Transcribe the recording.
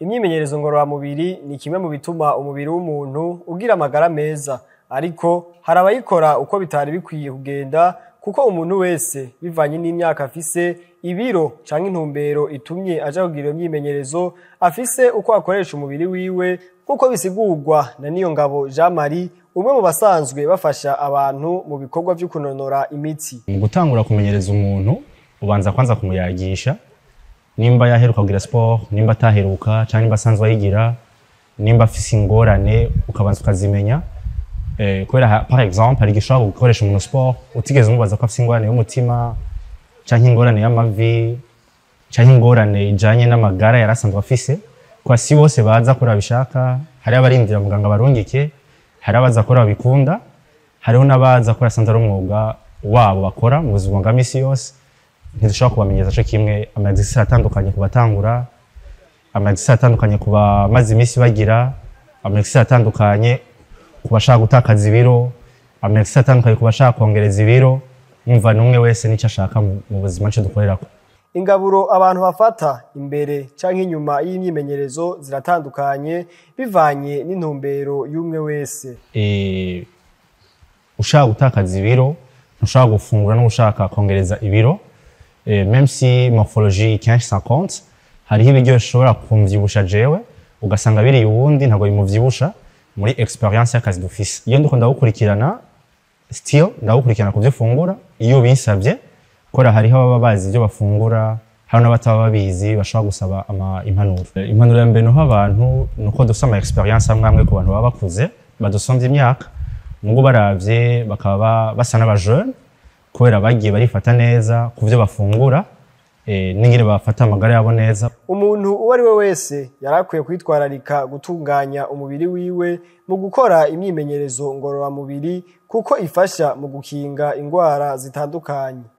Imyimenyerezo ngororamubiri ni kimwe mu bituma umubiri w'umuntu ugira amagara meza, ariko hari abayikora uko bitari bikwiye kugenda kuko umuntu wese bivanye n'imyaka afise, ibiro canke intumbero itumye aja kugira iyo myimenyerezo, afise uko akoresha umubiri wiwe nk'uko bisigurwa na Niyongabo Jean Marie, umwe mu basanzwe bafasha abantu mu bikorwa vyo kunonora imitsi. Mu gutangura kumenyereza umuntu ubanza kwanza kumuyagisha nimba yaheruka kugira sport, nimba ataheruka canke nimba asanzwe ayigira, nimba afise ingorane ukabanza ukazimenya. Kubera par exemple hari gishobora gukoresha umuntu sport utigeze umubaza ko afise ingorane y'umutima canke ingorane y'amavi canke ingorane ijanye n'amagara yarasanzwe afise, kwa si bose baza kora bishaka. Hari abarindira muganga barungike, hari abaza kora bikunda, hariho n'abaza kora sanzwe ari umwuga wabo bakora mu buzima bwa misi yose. Ntidushobora kubamenyeza co kimwe. Amagisi atandukanye kubatangura, amagisi atandukanye kuba maze imisi bagira, amagisi atandukanye kubashaka gutakaza ibiro, amagisi atandukanye kubashaka kongereza ibiro. Umva numwe wese nico ashaka mu buzima cyo dukorerako. Ingaburo abantu bafata imbere canke inyuma y'imyimenyerezo ziratandukanye bivanye n'intumbero y'umwe wese. Ushaka gutakaza ibiro, ushaka gufungura no ushaka kongereza ibiro, même si morphologie 15-50 hariho ibiryo bishobora kumvyibusha jewe ugasanga biri uwundi ntago bimuvyibusha muri experience y'akazi dufise. Iyo ndiko ndagukurikirana still ndagukurikirana kuvyo fungura, iyo binsavye kora hariho ababa bazi ibyo bafungura, hari n'abataba babizi bashobora gusaba impanuro. Impanuro ya mbere no abantu nuko dusoma experience amwe ku bantu baba bakuze badusomvye imyaka, mugo baravye bakaba basa n'abajeune kubera bagiye barifata neza kuvyo bafungura, n'ingene bafata amagara yabo neza. Umuntu uwo ari we wese yarakwiye kwitwararika gutunganya umubiri wiwe mu gukora imyimenyerezo ngororamubiri kuko ifasha mu gukinga ingwara zitandukanye.